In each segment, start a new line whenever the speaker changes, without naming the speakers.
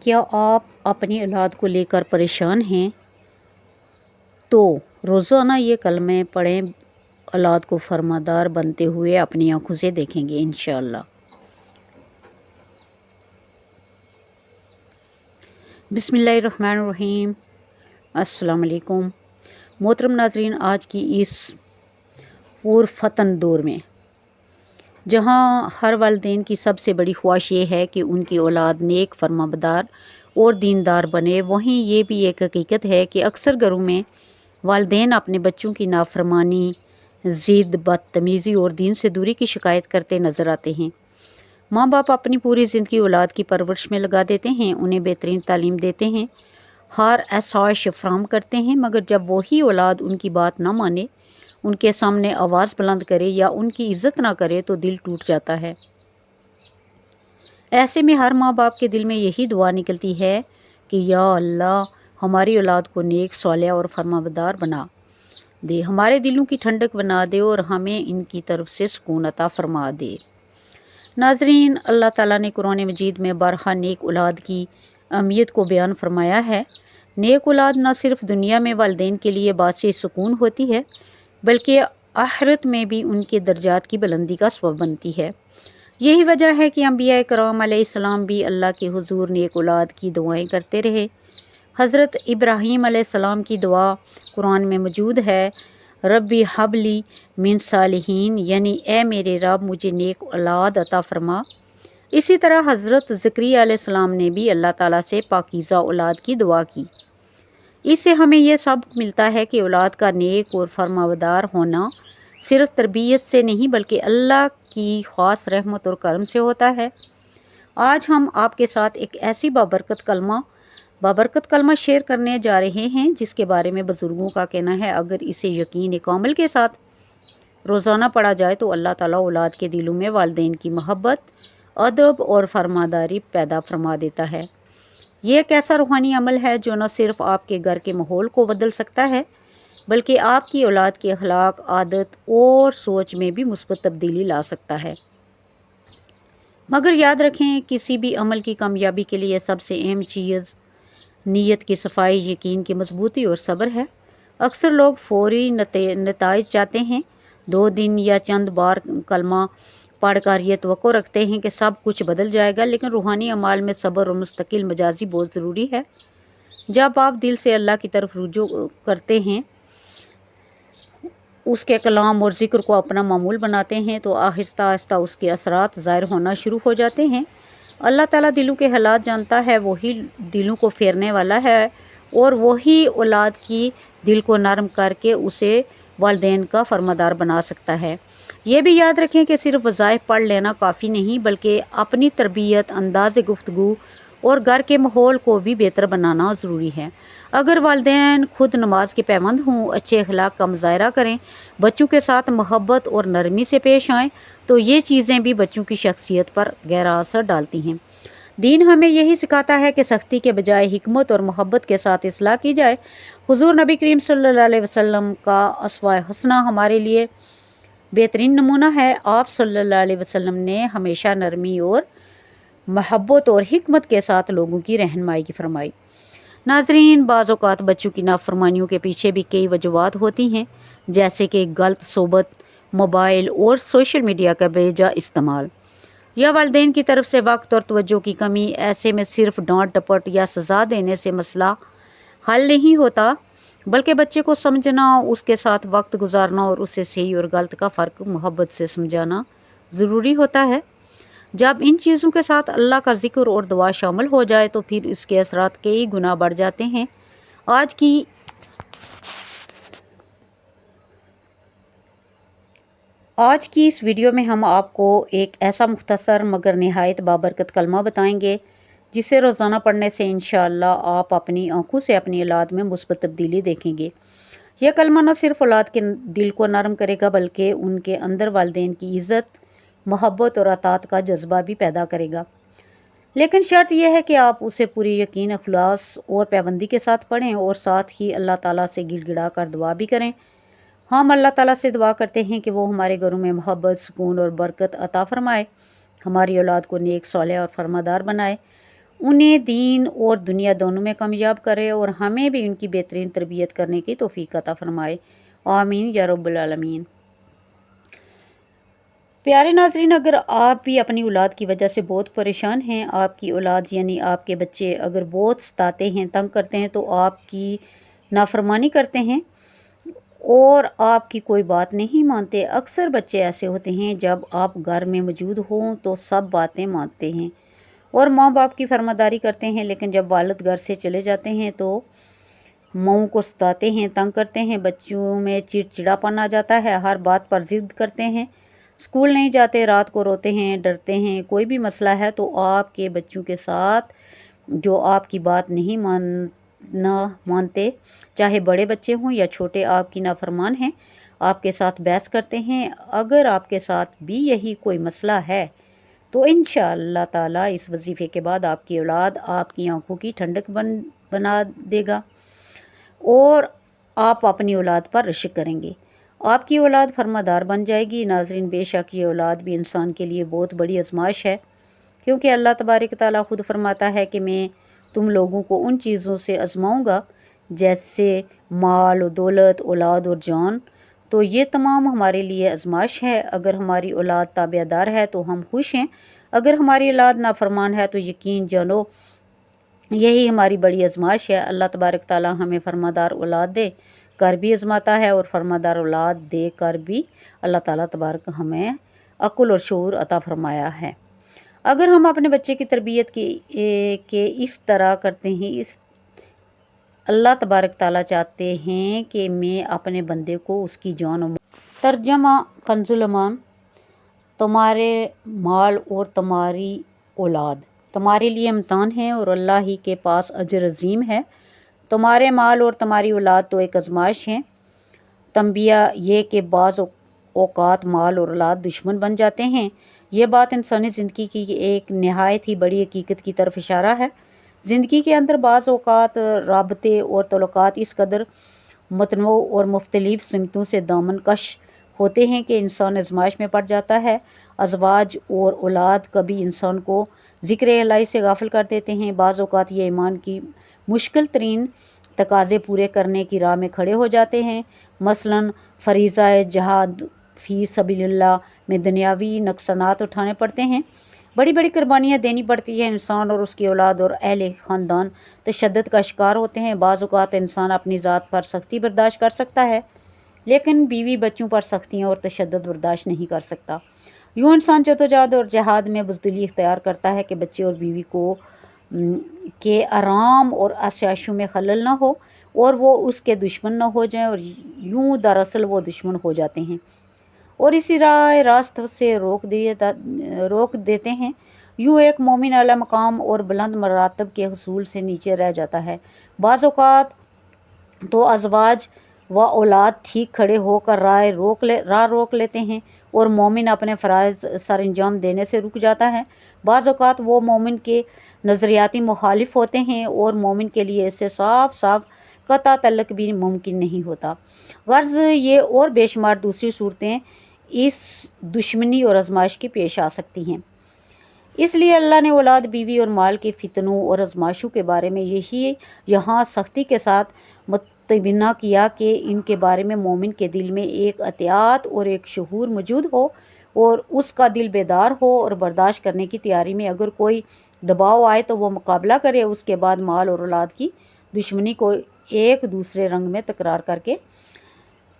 کیا آپ اپنی اولاد کو لے کر پریشان ہیں؟ تو روزانہ یہ کلمے پڑھیں، اولاد کو فرمانبردار بنتے ہوئے اپنی آنکھوں سے دیکھیں گے انشاءاللہ۔ بسم اللہ الرحمن الرحیم۔ السلام علیکم محترم ناظرین، آج کی اس پرفتن دور میں جہاں ہر والدین کی سب سے بڑی خواہش یہ ہے کہ ان کی اولاد نیک، فرمانبردار اور دیندار بنے، وہیں یہ بھی ایک حقیقت ہے کہ اکثر گھروں میں والدین اپنے بچوں کی نافرمانی، ضد، بدتمیزی اور دین سے دوری کی شکایت کرتے نظر آتے ہیں۔ ماں باپ اپنی پوری زندگی اولاد کی پرورش میں لگا دیتے ہیں، انہیں بہترین تعلیم دیتے ہیں، ہر آسائش فراہم کرتے ہیں، مگر جب وہی اولاد ان کی بات نہ مانے، ان کے سامنے آواز بلند کرے یا ان کی عزت نہ کرے تو دل ٹوٹ جاتا ہے۔ ایسے میں ہر ماں باپ کے دل میں یہی دعا نکلتی ہے کہ یا اللہ ہماری اولاد کو نیک، صالح اور فرمانبردار بنا دے، ہمارے دلوں کی ٹھنڈک بنا دے اور ہمیں ان کی طرف سے سکون عطا فرما دے۔ ناظرین، اللہ تعالیٰ نے قرآن مجید میں بارہا نیک اولاد کی اہمیت کو بیان فرمایا ہے۔ نیک اولاد نہ صرف دنیا میں والدین کے لیے باعث سکون ہوتی ہے بلکہ آخرت میں بھی ان کے درجات کی بلندی کا سبب بنتی ہے۔ یہی وجہ ہے کہ انبیاء کرام علیہ السلام بھی اللہ کے حضور نیک اولاد کی دعائیں کرتے رہے۔ حضرت ابراہیم علیہ السلام کی دعا قرآن میں موجود ہے، ربی ہب لی من صالحین، یعنی اے میرے رب مجھے نیک اولاد عطا فرما۔ اسی طرح حضرت زکریا علیہ السلام نے بھی اللہ تعالیٰ سے پاکیزہ اولاد کی دعا کی۔ اس سے ہمیں یہ سبق ملتا ہے کہ اولاد کا نیک اور فرمانبردار ہونا صرف تربیت سے نہیں بلکہ اللہ کی خاص رحمت اور کرم سے ہوتا ہے۔ آج ہم آپ کے ساتھ ایک ایسی بابرکت کلمہ شیئر کرنے جا رہے ہیں جس کے بارے میں بزرگوں کا کہنا ہے اگر اسے یقین کامل کے ساتھ روزانہ پڑھا جائے تو اللہ تعالیٰ اولاد کے دلوں میں والدین کی محبت، ادب اور فرمانبرداری پیدا فرما دیتا ہے۔ یہ ایک ایسا روحانی عمل ہے جو نہ صرف آپ کے گھر کے ماحول کو بدل سکتا ہے بلکہ آپ کی اولاد کے اخلاق، عادت اور سوچ میں بھی مثبت تبدیلی لا سکتا ہے۔ مگر یاد رکھیں، کسی بھی عمل کی کامیابی کے لیے سب سے اہم چیز نیت کی صفائی، یقین کی مضبوطی اور صبر ہے۔ اکثر لوگ فوری نتائج چاہتے ہیں، 2 دن یا چند بار کلمہ پڑھ کر یہ توقع رکھتے ہیں کہ سب کچھ بدل جائے گا، لیکن روحانی اعمال میں صبر اور مستقل مزاجی بہت ضروری ہے۔ جب آپ دل سے اللہ کی طرف رجوع کرتے ہیں، اس کے کلام اور ذکر کو اپنا معمول بناتے ہیں تو آہستہ آہستہ اس کے اثرات ظاہر ہونا شروع ہو جاتے ہیں۔ اللہ تعالیٰ دلوں کے حالات جانتا ہے، وہی دلوں کو پھیرنے والا ہے اور وہی اولاد کی دل کو نرم کر کے اسے والدین کا فرمانبردار بنا سکتا ہے۔ یہ بھی یاد رکھیں کہ صرف وظائف پڑھ لینا کافی نہیں بلکہ اپنی تربیت، انداز گفتگو اور گھر کے ماحول کو بھی بہتر بنانا ضروری ہے۔ اگر والدین خود نماز کے پابند ہوں، اچھے اخلاق کا مظاہرہ کریں، بچوں کے ساتھ محبت اور نرمی سے پیش آئیں تو یہ چیزیں بھی بچوں کی شخصیت پر گہرا اثر ڈالتی ہیں۔ دین ہمیں یہی سکھاتا ہے کہ سختی کے بجائے حکمت اور محبت کے ساتھ اصلاح کی جائے۔ حضور نبی کریم صلی اللہ علیہ وسلم کا اسوہ حسنہ ہمارے لیے بہترین نمونہ ہے۔ آپ صلی اللہ علیہ وسلم نے ہمیشہ نرمی اور محبت اور حکمت کے ساتھ لوگوں کی رہنمائی کی فرمائی۔ ناظرین، بعض اوقات بچوں کی نافرمانیوں کے پیچھے بھی کئی وجوہات ہوتی ہیں، جیسے کہ غلط صحبت، موبائل اور سوشل میڈیا کا بے جا استعمال، یا والدین کی طرف سے وقت اور توجہ کی کمی۔ ایسے میں صرف ڈانٹ ڈپٹ یا سزا دینے سے مسئلہ حل نہیں ہوتا بلکہ بچے کو سمجھنا، اس کے ساتھ وقت گزارنا اور اسے صحیح اور غلط کا فرق محبت سے سمجھانا ضروری ہوتا ہے۔ جب ان چیزوں کے ساتھ اللہ کا ذکر اور دعا شامل ہو جائے تو پھر اس کے اثرات کئی گنا بڑھ جاتے ہیں۔ آج کی اس ویڈیو میں ہم آپ کو ایک ایسا مختصر مگر نہایت بابرکت کلمہ بتائیں گے جسے روزانہ پڑھنے سے انشاءاللہ آپ اپنی آنکھوں سے اپنی اولاد میں مثبت تبدیلی دیکھیں گے۔ یہ کلمہ نہ صرف اولاد کے دل کو نرم کرے گا بلکہ ان کے اندر والدین کی عزت، محبت اور اطاعت کا جذبہ بھی پیدا کرے گا۔ لیکن شرط یہ ہے کہ آپ اسے پوری یقین، اخلاص اور پابندی کے ساتھ پڑھیں اور ساتھ ہی اللہ تعالیٰ سے گڑ گڑا کر دعا بھی کریں۔ ہم اللہ تعالیٰ سے دعا کرتے ہیں کہ وہ ہمارے گھروں میں محبت، سکون اور برکت عطا فرمائے، ہماری اولاد کو نیک، صالح اور فرمانبردار بنائے، انہیں دین اور دنیا دونوں میں کامیاب کرے اور ہمیں بھی ان کی بہترین تربیت کرنے کی توفیق عطا فرمائے، آمین یا رب العالمین۔ پیارے ناظرین، اگر آپ بھی اپنی اولاد کی وجہ سے بہت پریشان ہیں، آپ کی اولاد یعنی آپ کے بچے اگر بہت ستاتے ہیں، تنگ کرتے ہیں، تو آپ کی نافرمانی کرتے ہیں اور آپ کی کوئی بات نہیں مانتے، اکثر بچے ایسے ہوتے ہیں جب آپ گھر میں موجود ہوں تو سب باتیں مانتے ہیں اور ماں باپ کی فرمانبرداری کرتے ہیں، لیکن جب والد گھر سے چلے جاتے ہیں تو ماؤں کو ستاتے ہیں، تنگ کرتے ہیں، بچوں میں چڑچڑاپن آ جاتا ہے، ہر بات پر ضد کرتے ہیں، اسکول نہیں جاتے، رات کو روتے ہیں، ڈرتے ہیں، کوئی بھی مسئلہ ہے تو آپ کے بچوں کے ساتھ جو آپ کی بات نہیں مانتے، چاہے بڑے بچے ہوں یا چھوٹے، آپ کی نافرمان ہیں، آپ کے ساتھ بحث کرتے ہیں۔ اگر آپ کے ساتھ بھی یہی کوئی مسئلہ ہے تو انشاءاللہ تعالیٰ اس وظیفے کے بعد آپ کی اولاد آپ کی آنکھوں کی ٹھنڈک بنا دے گا اور آپ اپنی اولاد پر رشک کریں گے، آپ کی اولاد فرمانبردار بن جائے گی۔ ناظرین، بے شک یہ اولاد بھی انسان کے لیے بہت بڑی آزمائش ہے، کیونکہ اللہ تبارک تعالیٰ خود فرماتا ہے کہ میں تم لوگوں کو ان چیزوں سے آزماؤں گا جیسے مال و دولت، اولاد اور جان، تو یہ تمام ہمارے لیے آزمائش ہے۔ اگر ہماری اولاد تابعدار ہے تو ہم خوش ہیں، اگر ہماری اولاد نافرمان ہے تو یقین جانو یہی ہماری بڑی آزمائش ہے۔ اللہ تبارک تعالیٰ ہمیں فرمانبردار اولاد دے کر بھی آزماتا ہے اور فرمانبردار اولاد دے کر بھی اللہ تعالیٰ تبارک ہمیں عقل اور شعور عطا فرمایا ہے۔ اگر ہم اپنے بچے کی تربیت کے اس طرح کرتے ہیں، اللہ تبارک تعالیٰ چاہتے ہیں کہ میں اپنے بندے کو اس کی جان و ترجمہ کنز الایمان، تمہارے مال اور تمہاری اولاد تمہارے لیے امتحان ہے اور اللہ ہی کے پاس اجر عظیم ہے۔ تمہارے مال اور تمہاری اولاد تو ایک آزمائش ہے۔ تنبیہ یہ کہ بعض اوقات مال اور اولاد دشمن بن جاتے ہیں، یہ بات انسانی زندگی کی ایک نہایت ہی بڑی حقیقت کی طرف اشارہ ہے۔ زندگی کے اندر بعض اوقات رابطے اور تعلقات اس قدر متنوع اور مختلف سمتوں سے دامن کش ہوتے ہیں کہ انسان آزمائش میں پڑ جاتا ہے۔ ازواج اور اولاد کبھی انسان کو ذکر الہی سے غافل کر دیتے ہیں، بعض اوقات یہ ایمان کی مشکل ترین تقاضے پورے کرنے کی راہ میں کھڑے ہو جاتے ہیں، مثلاً فریضہ جہاد فی سبیل اللہ میں دنیاوی نقصانات اٹھانے پڑتے ہیں، بڑی بڑی قربانیاں دینی پڑتی ہیں، انسان اور اس کی اولاد اور اہل خاندان تشدد کا شکار ہوتے ہیں۔ بعض اوقات انسان اپنی ذات پر سختی برداشت کر سکتا ہے لیکن بیوی بچوں پر سختیاں اور تشدد برداشت نہیں کر سکتا۔ یوں انسان جدوجہد اور جہاد میں بزدلی اختیار کرتا ہے کہ بچے اور بیوی کے آرام اور عیاشیوں میں خلل نہ ہو اور وہ اس کے دشمن نہ ہو جائیں، اور یوں دراصل وہ دشمن ہو جاتے ہیں اور اسی راہ راست سے روک دیتے ہیں۔ یوں ایک مومن اعلیٰ مقام اور بلند مراتب کے حصول سے نیچے رہ جاتا ہے۔ بعض اوقات تو ازواج و اولاد ٹھیک کھڑے ہو کر راہ روک لیتے ہیں اور مومن اپنے فرائض سر انجام دینے سے رک جاتا ہے۔ بعض اوقات وہ مومن کے نظریاتی مخالف ہوتے ہیں اور مومن کے لیے اس سے صاف قطع تعلق بھی ممکن نہیں ہوتا۔ غرض یہ اور بے شمار دوسری صورتیں اس دشمنی اور آزمائش کی پیش آ سکتی ہیں۔ اس لیے اللہ نے اولاد، بیوی اور مال کے فتنوں اور آزمائشوں کے بارے میں یہاں سختی کے ساتھ متنبہ کیا کہ ان کے بارے میں مومن کے دل میں ایک احتیاط اور ایک شعور موجود ہو اور اس کا دل بیدار ہو اور برداشت کرنے کی تیاری میں اگر کوئی دباؤ آئے تو وہ مقابلہ کرے۔ اس کے بعد مال اور اولاد کی دشمنی کو ایک دوسرے رنگ میں تکرار کر کے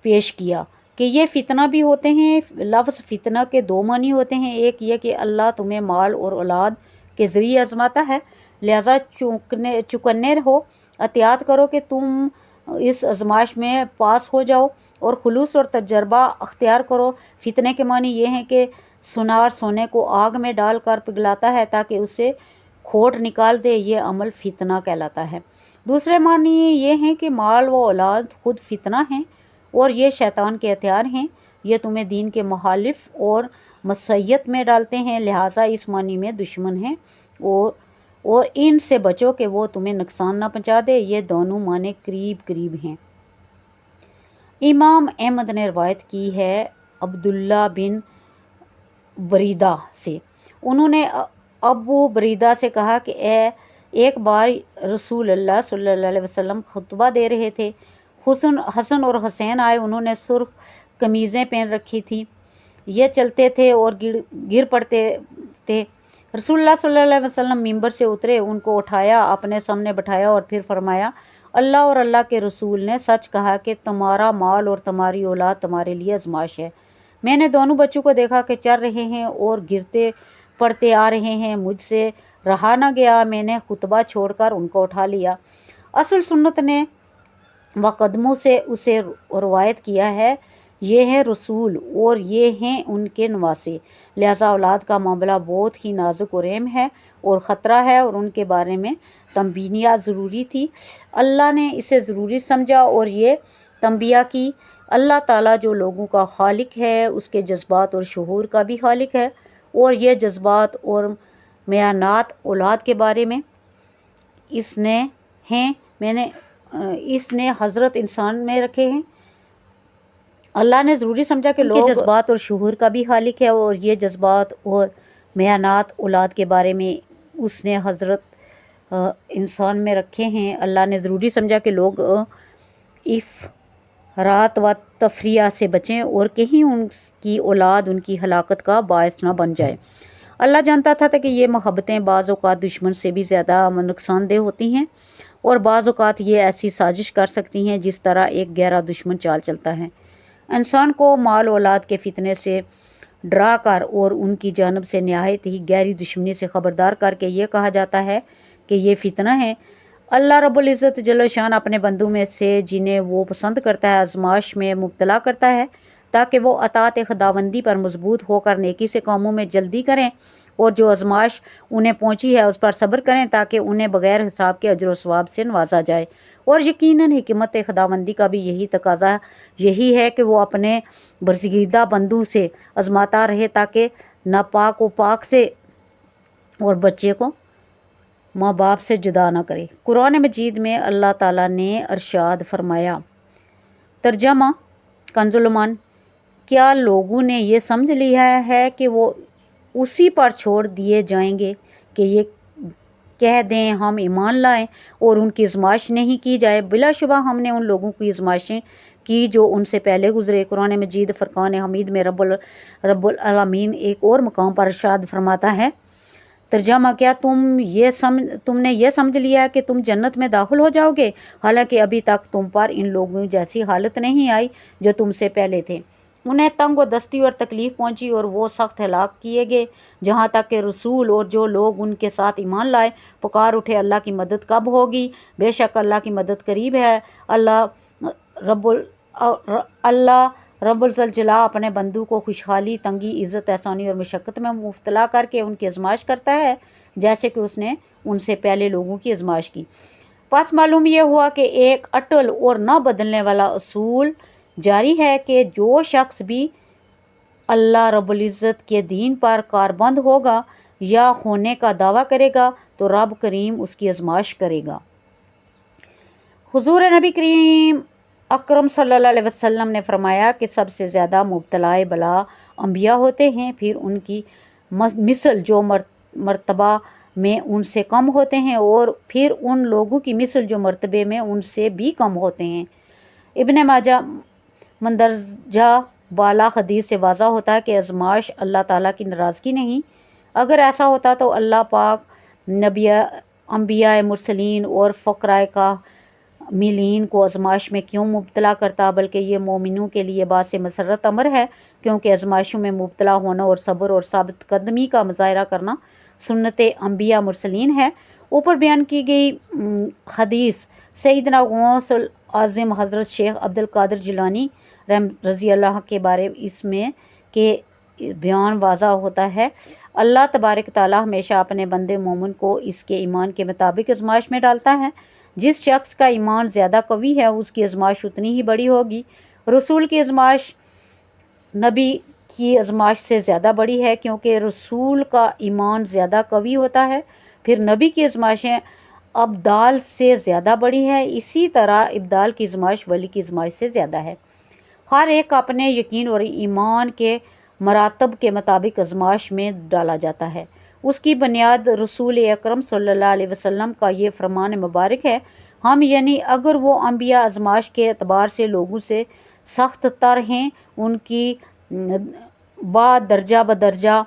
پیش کیا کہ یہ فتنہ بھی ہوتے ہیں۔ لفظ فتنہ کے دو معنی ہوتے ہیں، ایک یہ کہ اللہ تمہیں مال اور اولاد کے ذریعے آزماتا ہے، لہٰذا چوکنے رہو، احتیاط کرو کہ تم اس آزمائش میں پاس ہو جاؤ اور خلوص اور تجربہ اختیار کرو۔ فتنے کے معنی یہ ہیں کہ سونار سونے کو آگ میں ڈال کر پگھلاتا ہے تاکہ اسے کھوٹ نکال دے، یہ عمل فتنہ کہلاتا ہے۔ دوسرے معنی یہ ہیں کہ مال و اولاد خود فتنہ ہیں اور یہ شیطان کے ہتھیار ہیں، یہ تمہیں دین کے مخالف اور معصیت میں ڈالتے ہیں، لہٰذا اس معنی میں دشمن ہیں اور ان سے بچو کہ وہ تمہیں نقصان نہ پہنچا دے۔ یہ دونوں معنی قریب ہیں۔ امام احمد نے روایت کی ہے عبداللہ بن بریدہ سے، انہوں نے ابو بریدہ سے کہا کہ اے ایک بار رسول اللہ صلی اللہ علیہ وسلم خطبہ دے رہے تھے۔ حسن اور حسین آئے، انہوں نے سرخ قمیضیں پہن رکھی تھیں، یہ چلتے تھے اور گر پڑتے تھے۔ رسول اللہ صلی اللہ علیہ وسلم ممبر سے اترے، ان کو اٹھایا، اپنے سامنے بٹھایا اور پھر فرمایا، اللہ اور اللہ کے رسول نے سچ کہا کہ تمہارا مال اور تمہاری اولاد تمہارے لیے آزمائش ہے۔ میں نے دونوں بچوں کو دیکھا کہ چل رہے ہیں اور گرتے پڑتے آ رہے ہیں، مجھ سے رہا نہ گیا، میں نے خطبہ چھوڑ کر ان کو اٹھا لیا۔ اصل سنت نے قدموں سے اسے روایت کیا ہے، یہ ہے رسول اور یہ ہیں ان کے نواسے، لہذا اولاد کا معاملہ بہت ہی نازک اور اہم ہے اور خطرہ ہے اور ان کے بارے میں تنبیہ ضروری تھی۔ اللہ نے اسے ضروری سمجھا اور یہ تنبیہ کی۔ اللہ تعالیٰ جو لوگوں کا خالق ہے، اس کے جذبات اور شعور کا بھی خالق ہے، اور یہ جذبات اور میانات اولاد کے بارے میں اس نے حضرت انسان میں رکھے ہیں۔ اللہ نے ضروری سمجھا کہ لوگ جذبات اور شعور کا بھی خالق ہے اور یہ جذبات اور میانات اولاد کے بارے میں اس نے حضرت انسان میں رکھے ہیں۔ اللہ نے ضروری سمجھا کہ لوگ افراط و تفریح سے بچیں اور کہیں ان کی اولاد ان کی ہلاکت کا باعث نہ بن جائے۔ اللہ جانتا تھا کہ یہ محبتیں بعض اوقات دشمن سے بھی زیادہ نقصان دہ ہوتی ہیں اور بعض اوقات یہ ایسی سازش کر سکتی ہیں جس طرح ایک گہرا دشمن چال چلتا ہے۔ انسان کو مال اولاد کے فتنے سے ڈرا کر اور ان کی جانب سے نہایت ہی گہری دشمنی سے خبردار کر کے یہ کہا جاتا ہے کہ یہ فتنہ ہے۔ اللہ رب العزت جل شان اپنے بندوں میں سے جنہیں وہ پسند کرتا ہے آزمائش میں مبتلا کرتا ہے تاکہ وہ اطاعت خداوندی پر مضبوط ہو کر نیکی سے کاموں میں جلدی کریں اور جو آزمائش انہیں پہنچی ہے اس پر صبر کریں تاکہ انہیں بغیر حساب کے اجر و ثواب سے نوازا جائے۔ اور یقیناً حکمت خداوندی کا بھی یہی تقاضا یہی ہے کہ وہ اپنے برگزیدہ بندوں سے آزماتا رہے تاکہ ناپاک و پاک سے اور بچے کو ماں باپ سے جدا نہ کرے۔ قرآن مجید میں اللہ تعالیٰ نے ارشاد فرمایا، ترجمہ کنز الایمان، کیا لوگوں نے یہ سمجھ لیا ہے کہ وہ اسی پر چھوڑ دیے جائیں گے کہ یہ کہہ دیں ہم ایمان لائیں اور ان کی آزمائش نہیں کی جائے؟ بلا شبہ ہم نے ان لوگوں کی آزمائشیں کی جو ان سے پہلے گزرے۔ قرآن مجید فرقان حمید میں رب العالمین ایک اور مقام پر ارشاد فرماتا ہے، ترجمہ کیا تم نے یہ سمجھ لیا کہ تم جنت میں داخل ہو جاؤ گے حالانکہ ابھی تک تم پر ان لوگوں جیسی حالت نہیں آئی جو تم سے پہلے تھے۔ انہیں تنگ و دستی اور تکلیف پہنچی اور وہ سخت ہلاک کیے گئے، جہاں تک کہ رسول اور جو لوگ ان کے ساتھ ایمان لائے پکار اٹھے، اللہ کی مدد کب ہوگی؟ بے شک اللہ کی مدد قریب ہے۔ اللہ رب الجلال اپنے بندوں کو خوشحالی، تنگی، عزت، احسانی اور مشقت میں مبتلا کر کے ان کی آزمائش کرتا ہے جیسے کہ اس نے ان سے پہلے لوگوں کی آزمائش کی۔ پس معلوم یہ ہوا کہ ایک اٹل اور نہ بدلنے والا اصول جاری ہے کہ جو شخص بھی اللہ رب العزت کے دین پر کاربند ہوگا یا ہونے کا دعویٰ کرے گا تو رب کریم اس کی آزمائش کرے گا۔ حضور نبی کریم اکرم صلی اللہ علیہ وسلم نے فرمایا کہ سب سے زیادہ مبتلا بلا انبیاء ہوتے ہیں، پھر ان کی مثل جو مرتبہ میں ان سے کم ہوتے ہیں اور پھر ان لوگوں کی مثل جو مرتبے میں ان سے بھی کم ہوتے ہیں۔ ابن ماجہ مندرجہ بالا حدیث سے واضح ہوتا ہے کہ آزمائش اللہ تعالیٰ کی ناراضگی نہیں۔ اگر ایسا ہوتا تو اللہ پاک انبیاء مرسلین اور فقراء کاملین کو آزمائش میں کیوں مبتلا کرتا، بلکہ یہ مومنوں کے لیے باعث مسرت امر ہے کیونکہ آزمائشوں میں مبتلا ہونا اور صبر اور ثابت قدمی کا مظاہرہ کرنا سنت انبیاء مرسلین ہے۔ اوپر بیان کی گئی حدیث سیدنا غوث العظم حضرت شیخ عبد القادر جیلانی رضی اللہ کے بارے اس میں کہ بیان واضح ہوتا ہے، اللہ تبارک تعالیٰ ہمیشہ اپنے بندے مومن کو اس کے ایمان کے مطابق آزمائش میں ڈالتا ہے۔ جس شخص کا ایمان زیادہ قوی ہے اس کی آزمائش اتنی ہی بڑی ہوگی۔ رسول کی آزمائش نبی کی آزمائش سے زیادہ بڑی ہے کیونکہ رسول کا ایمان زیادہ قوی ہوتا ہے، پھر نبی کی آزمائشیں ابدال سے زیادہ بڑی ہے، اسی طرح ابدال کی آزمائش ولی کی آزمائش سے زیادہ ہے۔ ہر ایک اپنے یقین اور ایمان کے مراتب کے مطابق آزمائش میں ڈالا جاتا ہے۔ اس کی بنیاد رسول اکرم صلی اللہ علیہ وسلم کا یہ فرمان مبارک ہے۔ ہم یعنی اگر وہ انبیاء آزمائش کے اعتبار سے لوگوں سے سخت تر ہیں، ان کی بعد درجہ بدرجہ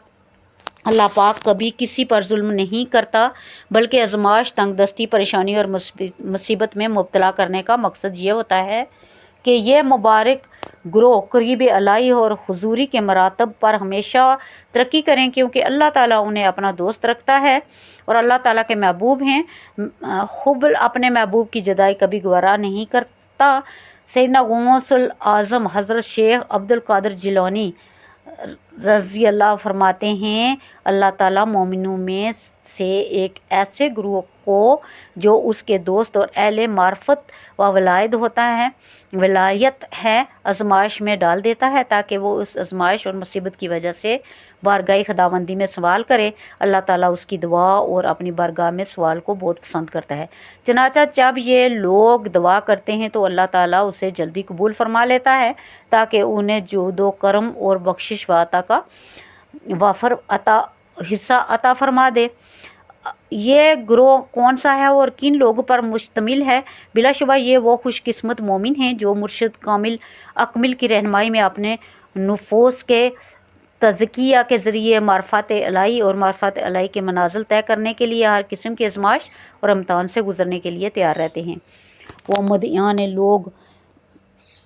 اللہ پاک کبھی کسی پر ظلم نہیں کرتا، بلکہ آزمائش، تنگ دستی، پریشانی اور مصیبت میں مبتلا کرنے کا مقصد یہ ہوتا ہے کہ یہ مبارک گروہ قریب الہی اور حضوری کے مراتب پر ہمیشہ ترقی کریں، کیونکہ اللہ تعالیٰ انہیں اپنا دوست رکھتا ہے اور اللہ تعالیٰ کے محبوب ہیں۔ حبل اپنے محبوب کی جدائی کبھی گوارا نہیں کرتا۔ سیدنا غوث الاعظم حضرت شیخ عبد القادر جیلانی رضی اللہ فرماتے ہیں، اللہ تعالیٰ مومنوں میں سے ایک ایسے گروہ کو جو اس کے دوست اور اہل معرفت و ولایت ہے آزمائش میں ڈال دیتا ہے، تاکہ وہ اس آزمائش اور مصیبت کی وجہ سے بارگاہ خداوندی میں سوال کرے۔ اللہ تعالیٰ اس کی دعا اور اپنی بارگاہ میں سوال کو بہت پسند کرتا ہے، چنانچہ جب یہ لوگ دعا کرتے ہیں تو اللہ تعالیٰ اسے جلدی قبول فرما لیتا ہے، تاکہ انہیں جود و کرم اور بخشش و عطا کا وافر حصہ عطا فرما دے۔ یہ گروہ کون سا ہے اور کن لوگوں پر مشتمل ہے؟ بلا شبہ یہ وہ خوش قسمت مومن ہیں جو مرشد کامل اکمل کی رہنمائی میں اپنے نفوس کے تزکیہ کے ذریعے معرفت الہی اور معرفت الہی کے منازل طے کرنے کے لیے ہر قسم کی آزمائش اور امتحان سے گزرنے کے لیے تیار رہتے ہیں۔ وہ مدعیان لوگ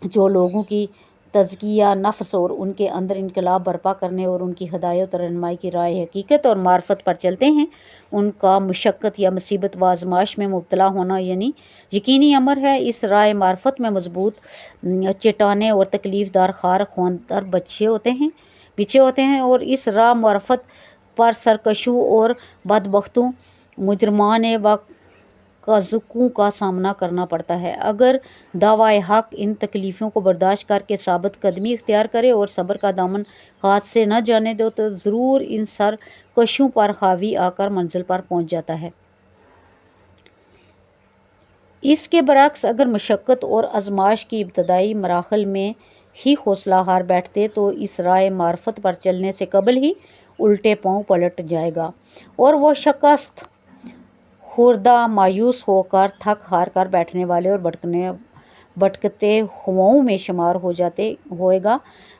جو لوگوں کی تزکیہ نفس اور ان کے اندر انقلاب برپا کرنے اور ان کی ہدایت اور رہنمائی کی راہ حقیقت اور معرفت پر چلتے ہیں، ان کا مشقت یا مصیبت و آزمائش میں مبتلا ہونا یعنی یقینی امر ہے۔ اس راہ معرفت میں مضبوط چٹانیں اور تکلیف دار خار خواندار بچے ہوتے ہیں اور اس راہ معرفت پر سرکشوں اور بدبختوں، مجرمان و کاذکوں کا سامنا کرنا پڑتا ہے۔ اگر دعوی حق ان تکلیفوں کو برداشت کر کے ثابت قدمی اختیار کرے اور صبر کا دامن ہاتھ سے نہ جانے دو تو ضرور ان سرکشیوں پر حاوی آ کر منزل پر پہنچ جاتا ہے۔ اس کے برعکس اگر مشقت اور آزمائش کی ابتدائی مراحل میں ہی حوصلہ ہار بیٹھتے تو اس راہ معرفت پر چلنے سے قبل ہی الٹے پاؤں پلٹ جائے گا اور وہ شکست خوردہ، مایوس ہو کر، تھک ہار کر بیٹھنے والے اور بھٹکتے ہواؤں میں شمار ہوئے گا،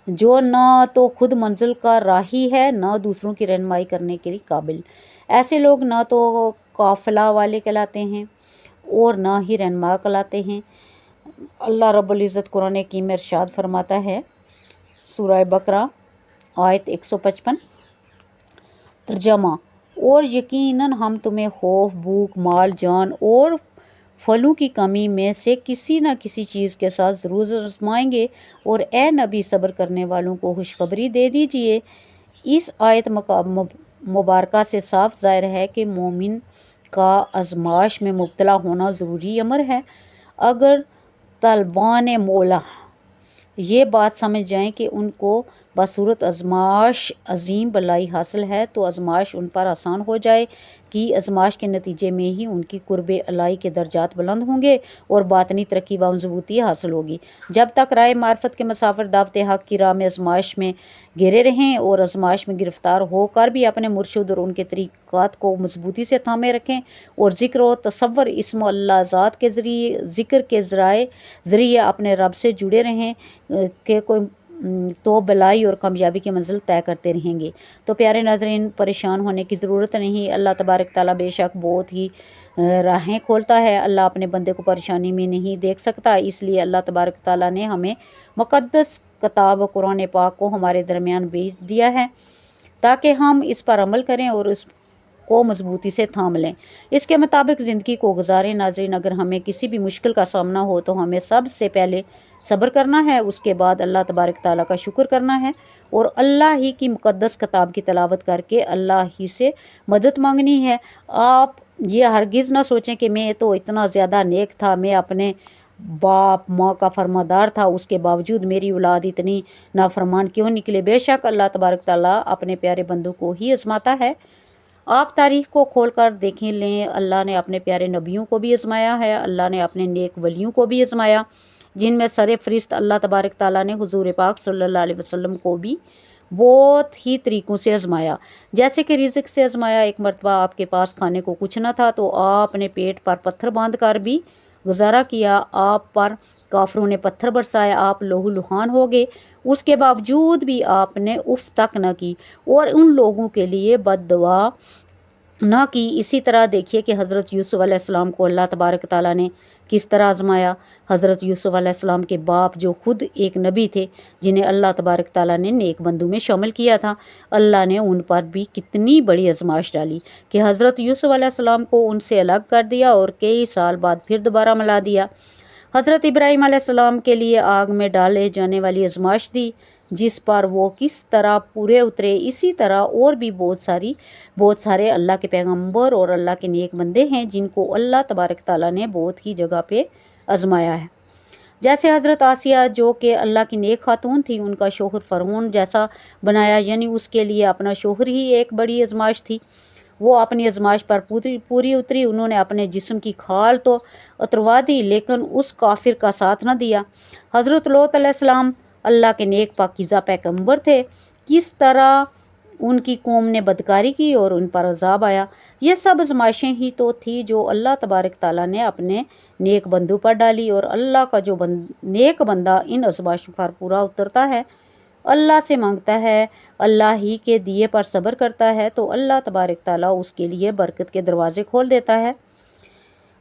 جو نہ تو خود منزل کا راہی ہے، نہ دوسروں کی رہنمائی کرنے کے قابل۔ ایسے لوگ نہ تو قافلہ والے کہلاتے ہیں اور نہ ہی رہنما کہلاتے ہیں۔ اللہ رب العزت قرآن حکیم میں ارشاد فرماتا ہے، سورہ بقرہ آیت 155، ترجمہ: اور یقیناً ہم تمہیں خوف، بھوک، مال، جان اور پھلوں کی کمی میں سے کسی نہ کسی چیز کے ساتھ ضرور آزمائیں گے، اور اے نبی صبر کرنے والوں کو خوشخبری دے دیجئے۔ اس آیت مبارکہ سے صاف ظاہر ہے کہ مومن کا آزمائش میں مبتلا ہونا ضروری امر ہے۔ اگر طالبان مولا یہ بات سمجھ جائیں کہ ان کو بصورت آزمائش عظیم بلائی حاصل ہے تو آزمائش ان پر آسان ہو جائے گی۔ آزمائش کے نتیجے میں ہی ان کی قرب الہی کے درجات بلند ہوں گے اور باطنی ترقی و مضبوطی حاصل ہوگی۔ جب تک راہ معرفت کے مسافر دعوت حق کی راہ میں آزمائش میں گھرے رہیں اور آزمائش میں گرفتار ہو کر بھی اپنے مرشد اور ان کے طریقات کو مضبوطی سے تھامے رکھیں اور ذکر و تصور اسم اللہ ذات کے ذکر کے ذریعے اپنے رب سے جڑے رہیں کہ تو بلائی اور کامیابی کی منزل طے کرتے رہیں گے۔ تو پیارے ناظرین، پریشان ہونے کی ضرورت نہیں۔ اللہ تبارک تعالیٰ بے شک بہت ہی راہیں کھولتا ہے۔ اللہ اپنے بندے کو پریشانی میں نہیں دیکھ سکتا، اس لیے اللہ تبارک تعالیٰ نے ہمیں مقدس کتاب قرآن پاک کو ہمارے درمیان بھیج دیا ہے تاکہ ہم اس پر عمل کریں اور اس کو مضبوطی سے تھام لیں، اس کے مطابق زندگی کو گزاریں۔ ناظرین، اگر ہمیں کسی بھی مشکل کا سامنا ہو تو ہمیں سب سے پہلے صبر کرنا ہے، اس کے بعد اللہ تبارک تعالیٰ کا شکر کرنا ہے اور اللہ ہی کی مقدس کتاب کی تلاوت کر کے اللہ ہی سے مدد مانگنی ہے۔ آپ یہ ہرگز نہ سوچیں کہ میں تو اتنا زیادہ نیک تھا، میں اپنے باپ ماں کا فرمانبردار تھا، اس کے باوجود میری اولاد اتنی نافرمان کیوں نکلے۔ بے شک اللہ تبارک تعالیٰ اپنے پیارے بندوں کو ہی آزماتا ہے۔ آپ تاریخ کو کھول کر دیکھ لیں، اللہ نے اپنے پیارے نبیوں کو بھی آزمایا ہے، اللہ نے اپنے نیک ولیوں کو بھی آزمایا، جن میں سر فہرست اللہ تبارک تعالیٰ نے حضور پاک صلی اللہ علیہ وسلم کو بھی بہت ہی طریقوں سے آزمایا، جیسے کہ رزق سے آزمایا۔ ایک مرتبہ آپ کے پاس کھانے کو کچھ نہ تھا تو آپ نے پیٹ پر پتھر باندھ کر بھی گزارا کیا، آپ پر کافروں نے پتھر برسائے، آپ لہو لہان ہو گئے، اس کے باوجود بھی آپ نے اف تک نہ کی اور ان لوگوں کے لیے بد دعا نہ کی۔ اسی طرح دیکھیے کہ حضرت یوسف علیہ السلام کو اللہ تبارک تعالیٰ نے کس طرح آزمایا۔ حضرت یوسف علیہ السلام کے باپ جو خود ایک نبی تھے، جنہیں اللہ تبارک تعالیٰ نے نیک بندوں میں شامل کیا تھا، اللہ نے ان پر بھی کتنی بڑی آزمائش ڈالی کہ حضرت یوسف علیہ السلام کو ان سے الگ کر دیا اور کئی سال بعد پھر دوبارہ ملا دیا۔ حضرت ابراہیم علیہ السلام کے لیے آگ میں ڈالے جانے والی آزمائش دی، جس پر وہ کس طرح پورے اترے۔ اسی طرح اور بھی بہت سارے اللہ کے پیغمبر اور اللہ کے نیک بندے ہیں جن کو اللہ تبارک تعالیٰ نے بہت ہی جگہ پہ آزمایا ہے، جیسے حضرت آسیہ جو کہ اللہ کی نیک خاتون تھی، ان کا شوہر فرعون جیسا بنایا، یعنی اس کے لیے اپنا شوہر ہی ایک بڑی آزمائش تھی۔ وہ اپنی آزمائش پر پوری اتری، انہوں نے اپنے جسم کی کھال تو اتروا دی لیکن اس کافر کا ساتھ نہ دیا۔ حضرت لوط علیہ السلام اللہ کے نیک پاکیزہ پیغمبر تھے، کس طرح ان کی قوم نے بدکاری کی اور ان پر عذاب آیا۔ یہ سب آزمائشیں ہی تو تھی جو اللہ تبارک تعالیٰ نے اپنے نیک بندوں پر ڈالی، اور اللہ کا جو نیک بندہ ان آزمائشوں پر پورا اترتا ہے، اللہ سے مانگتا ہے، اللہ ہی کے دیے پر صبر کرتا ہے، تو اللہ تبارک تعالیٰ اس کے لیے برکت کے دروازے کھول دیتا ہے۔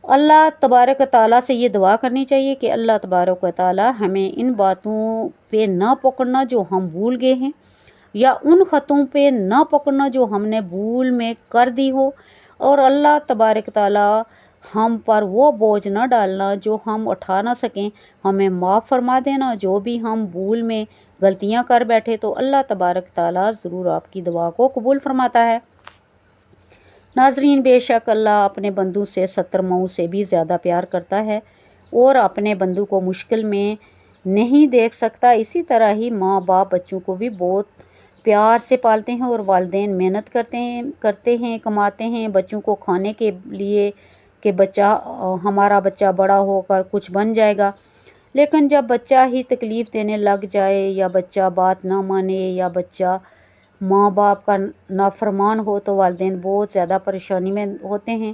اللہ تبارک تعالیٰ سے یہ دعا کرنی چاہیے کہ اللہ تبارک تعالیٰ ہمیں ان باتوں پہ نہ پکڑنا جو ہم بھول گئے ہیں، یا ان خطوں پہ نہ پکڑنا جو ہم نے بھول میں کر دی ہو، اور اللہ تبارک تعالیٰ ہم پر وہ بوجھ نہ ڈالنا جو ہم اٹھا نہ سکیں، ہمیں معاف فرما دینا جو بھی ہم بھول میں غلطیاں کر بیٹھے، تو اللہ تبارک تعالیٰ ضرور آپ کی دعا کو قبول فرماتا ہے۔ ناظرین، بے شک اللہ اپنے بندوں سے 70 مئو سے بھی زیادہ پیار کرتا ہے اور اپنے بندوں کو مشکل میں نہیں دیکھ سکتا۔ اسی طرح ہی ماں باپ بچوں کو بھی بہت پیار سے پالتے ہیں، اور والدین محنت کرتے ہیں، کماتے ہیں بچوں کو کھانے کے لیے کہ ہمارا بچہ بڑا ہو کر کچھ بن جائے گا، لیکن جب بچہ ہی تکلیف دینے لگ جائے، یا بچہ بات نہ مانے، یا بچہ ماں باپ کا نافرمان ہو، تو والدین بہت زیادہ پریشانی میں ہوتے ہیں،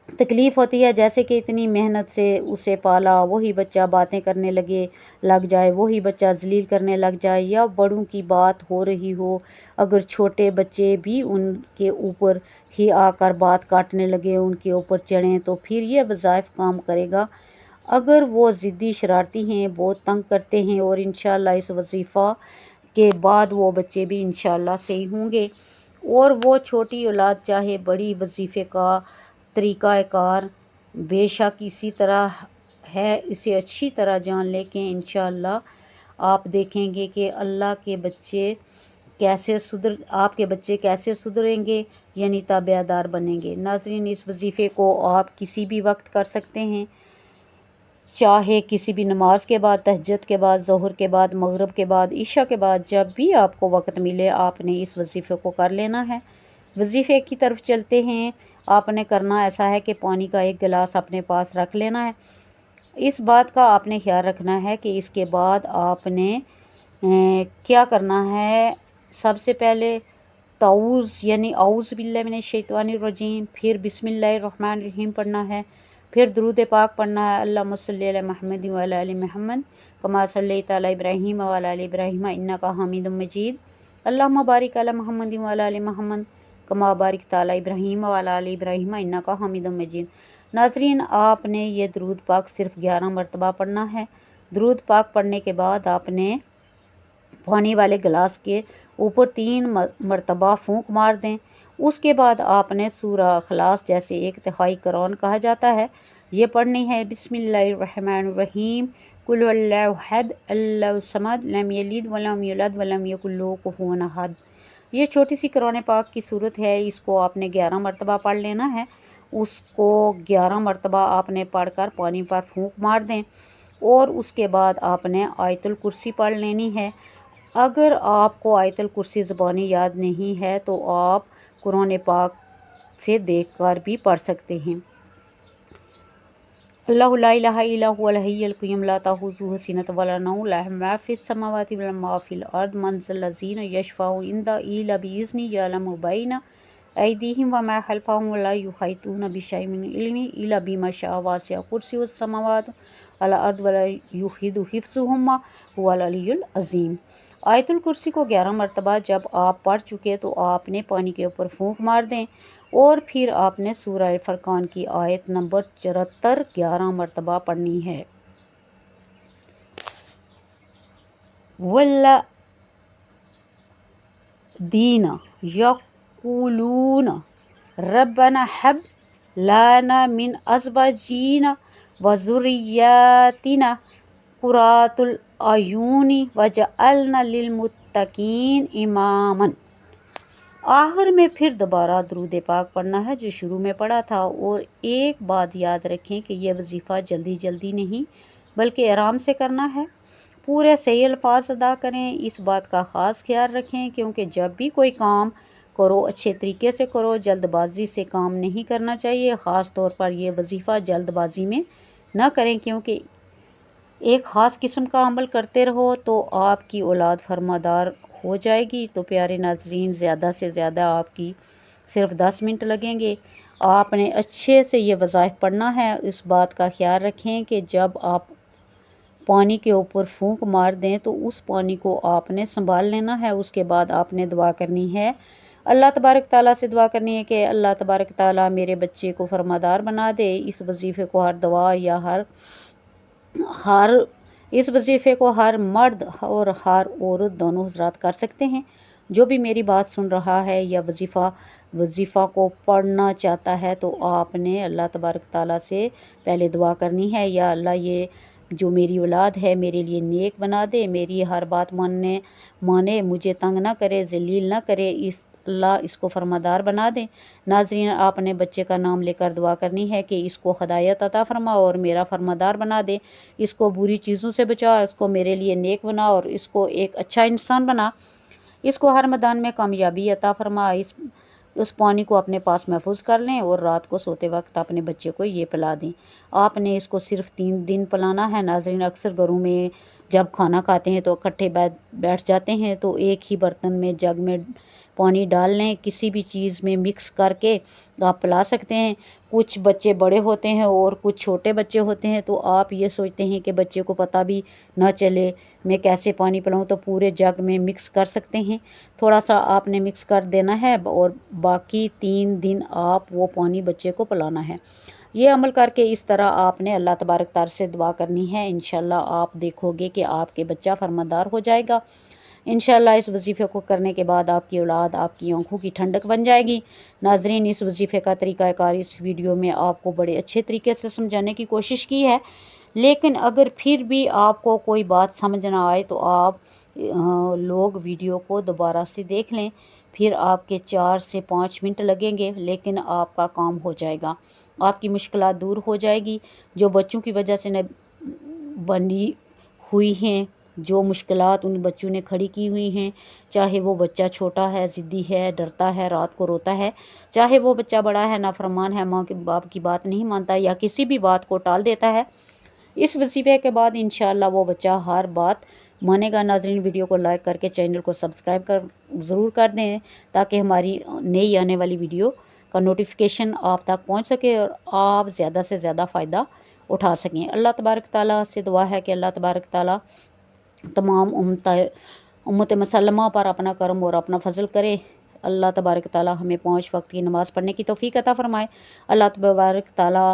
تکلیف ہوتی ہے۔ جیسے کہ اتنی محنت سے اسے پالا، وہی بچہ باتیں کرنے لگ جائے، وہی بچہ ذلیل کرنے لگ جائے، یا بڑوں کی بات ہو رہی ہو، اگر چھوٹے بچے بھی ان کے اوپر ہی آ کر بات کاٹنے لگے، ان کے اوپر چڑھیں، تو پھر یہ وظائف کام کرے گا؟ اگر وہ ضدی شرارتی ہیں، بہت تنگ کرتے ہیں، اور انشاءاللہ اس وظیفہ کے بعد وہ بچے بھی انشاءاللہ صحیح ہوں گے، اور وہ چھوٹی اولاد چاہے بڑی، وظیفے کا طریقہ کار بے شک اسی طرح ہے، اسے اچھی طرح جان لے کہ انشاءاللہ آپ دیکھیں گے کہ آپ کے بچے کیسے سدھریں گے، یعنی تابع دار بنیں گے۔ ناظرین، اس وظیفے کو آپ کسی بھی وقت کر سکتے ہیں، چاہے کسی بھی نماز کے بعد، تہجد کے بعد، ظہر کے بعد، مغرب کے بعد، عشاء کے بعد، جب بھی آپ کو وقت ملے آپ نے اس وظیفے کو کر لینا ہے۔ وظیفے کی طرف چلتے ہیں، آپ نے کرنا ایسا ہے کہ پانی کا ایک گلاس اپنے پاس رکھ لینا ہے۔ اس بات کا آپ نے خیال رکھنا ہے کہ اس کے بعد آپ نے کیا کرنا ہے۔ سب سے پہلے تعوذ یعنی اعوذ باللہ من الشیطان الرجیم، پھر بسم اللہ الرحمن الرحیم پڑھنا ہے، پھر درود پاک پڑھنا ہے، اللہم صلی علی محمد وعلی آل محمد کما صلیت علی ابراہیم وعلی آل ابراہیم انک حمید مجید، اللہم بارک علی محمد وعلی آل محمد کما بارکت علی ابراہیم وعلی آل ابراہیم انک حمید مجید۔ ناظرین، آپ نے یہ درود پاک صرف 11 مرتبہ پڑھنا ہے۔ درود پاک پڑھنے کے بعد آپ نے پانی والے گلاس کے اوپر 3 مرتبہ پھونک مار دیں۔ اس کے بعد آپ نے سورہ اخلاص، جیسے 1/3 قرآن کہا جاتا ہے، یہ پڑھنی ہے۔ بسم اللہ الرحمن الرحیم، قل هو اللہ احد اللہ الصمد لم یلد ولم یولد ولم یکن لہ کفوا احد۔ یہ چھوٹی سی قرآن پاک کی صورت ہے، اس کو آپ نے 11 مرتبہ پڑھ لینا ہے۔ اس کو 11 مرتبہ آپ نے پڑھ کر پانی پر پھونک مار دیں، اور اس کے بعد آپ نے آیت الکرسی پڑھ لینی ہے۔ اگر آپ کو آیت الکرسی زبانی یاد نہیں ہے تو آپ قرآن پاک سے دیکھ کر بھی پڑھ سکتے ہیں۔ اللہ لا الہ الا هو الحی القیوم لا تأخذہ سنۃ ولا نوم لہ ما فی السماوات وما فی الارض من ذا الذی یشفع عنده الا باذنہ یعلم بین ایدیہم وما خلفہم ولا یحیطون بشیء من علمہ الا بما شاء وسع کرسیہ السماوات والارض ولا یحیط حفظہما هو العلی العظیم۔ آیت الکرسی کو 11 مرتبہ جب آپ پڑھ چکے تو آپ نے پانی کے اوپر پھونک مار دیں، اور پھر آپ نے سورہ فرقان کی آیت نمبر 74 11 مرتبہ پڑھنی ہے۔ والذین یقولون ربنا ہب لنا من ازواجنا وذریاتنا قرۃ الاعین وجعلنا للمتقین اماما۔ آخر میں پھر دوبارہ درود پاک پڑھنا ہے جو شروع میں پڑھا تھا، اور ایک بات یاد رکھیں کہ یہ وظیفہ جلدی جلدی نہیں بلکہ آرام سے کرنا ہے، پورے صحیح الفاظ ادا کریں، اس بات کا خاص خیال رکھیں کیونکہ جب بھی کوئی کام کرو اچھے طریقے سے کرو، جلد بازی سے کام نہیں کرنا چاہیے، خاص طور پر یہ وظیفہ جلد بازی میں نہ کریں کیونکہ ایک خاص قسم کا عمل کرتے رہو تو آپ کی اولاد فرمادار ہو جائے گی۔ تو پیارے ناظرین، زیادہ سے زیادہ آپ کی صرف 10 منٹ لگیں گے، آپ نے اچھے سے یہ وظائف پڑھنا ہے۔ اس بات کا خیال رکھیں کہ جب آپ پانی کے اوپر پھونک مار دیں تو اس پانی کو آپ نے سنبھال لینا ہے، اس کے بعد آپ نے دعا کرنی ہے، اللہ تبارک تعالیٰ سے دعا کرنی ہے کہ اللہ تبارک تعالیٰ میرے بچے کو فرمادار بنا دے۔ اس وظیفے کو ہر دعا یا اس وظیفے کو ہر مرد اور ہر عورت دونوں حضرات کر سکتے ہیں۔ جو بھی میری بات سن رہا ہے یا وظیفہ کو پڑھنا چاہتا ہے تو آپ نے اللہ تبارک تعالیٰ سے پہلے دعا کرنی ہے، یا اللہ یہ جو میری اولاد ہے میرے لیے نیک بنا دے، میری ہر بات مانے، مجھے تنگ نہ کرے، ذلیل نہ کرے، اللہ اس کو فرمادار بنا دے۔ ناظرین، آپ نے بچے کا نام لے کر دعا کرنی ہے کہ اس کو ہدایت عطا فرما اور میرا فرمادار بنا دے، اس کو بری چیزوں سے بچا، اس کو میرے لیے نیک بنا اور اس کو ایک اچھا انسان بنا، اس کو ہر میدان میں کامیابی عطا فرما۔ اس پانی کو اپنے پاس محفوظ کر لیں اور رات کو سوتے وقت اپنے بچے کو یہ پلا دیں۔ آپ نے اس کو صرف 3 دن پلانا ہے۔ ناظرین، اکثر گھروں میں جب کھانا کھاتے ہیں تو اکٹھے بیٹھ جاتے ہیں تو ایک ہی برتن میں جگ میں پانی ڈال لیں، کسی بھی چیز میں مکس کر کے آپ پلا سکتے ہیں۔ کچھ بچے بڑے ہوتے ہیں اور کچھ چھوٹے بچے ہوتے ہیں تو آپ یہ سوچتے ہیں کہ بچے کو پتہ بھی نہ چلے میں کیسے پانی پلاؤں، تو پورے جگ میں مکس کر سکتے ہیں، تھوڑا سا آپ نے مکس کر دینا ہے اور باقی 3 دن آپ وہ پانی بچے کو پلانا ہے۔ یہ عمل کر کے اس طرح آپ نے اللہ تبارک تعالیٰ سے دعا کرنی ہے، انشاءاللہ آپ دیکھو گے کہ آپ کے بچہ فرماندار ہو جائے گا۔ انشاءاللہ اس وظیفے کو کرنے کے بعد آپ کی اولاد آپ کی آنکھوں کی ٹھنڈک بن جائے گی۔ ناظرین، اس وظیفے کا طریقہ کار اس ویڈیو میں آپ کو بڑے اچھے طریقے سے سمجھانے کی کوشش کی ہے، لیکن اگر پھر بھی آپ کو کوئی بات سمجھ نہ آئے تو آپ لوگ ویڈیو کو دوبارہ سے دیکھ لیں، پھر آپ کے 4 سے 5 منٹ لگیں گے لیکن آپ کا کام ہو جائے گا، آپ کی مشکلات دور ہو جائے گی جو بچوں کی وجہ سے بنی ہوئی ہیں، جو مشکلات ان بچوں نے کھڑی کی ہوئی ہیں، چاہے وہ بچہ چھوٹا ہے، ضدی ہے، ڈرتا ہے، رات کو روتا ہے، چاہے وہ بچہ بڑا ہے، نافرمان ہے، ماں کے باپ کی بات نہیں مانتا یا کسی بھی بات کو ٹال دیتا ہے، اس وظیفے کے بعد انشاءاللہ وہ بچہ ہر بات مانے گا۔ ناظرین، ویڈیو کو لائک کر کے چینل کو سبسکرائب ضرور کر دیں تاکہ ہماری نئی آنے والی ویڈیو کا نوٹیفیکیشن آپ تک پہنچ سکے اور آپ زیادہ سے زیادہ فائدہ اٹھا سکیں۔ اللہ تبارک تعالیٰ سے دعا ہے کہ اللہ تبارک تعالیٰ تمام امت مسلمہ پر اپنا کرم اور اپنا فضل کرے۔ اللہ تبارک تعالیٰ ہمیں 5 وقت کی نماز پڑھنے کی توفیق عطا فرمائے۔ اللہ تبارک تعالیٰ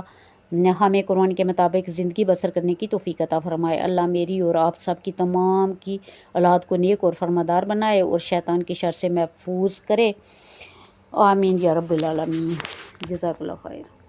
نے ہمیں قرآن کے مطابق زندگی بسر کرنے کی توفیق عطا فرمائے۔ اللہ میری اور آپ سب کی تمام کی اولاد کو نیک اور فرمادار بنائے اور شیطان کی شر سے محفوظ کرے، آمین یا رب العالمین۔ جزاک اللہ خیر۔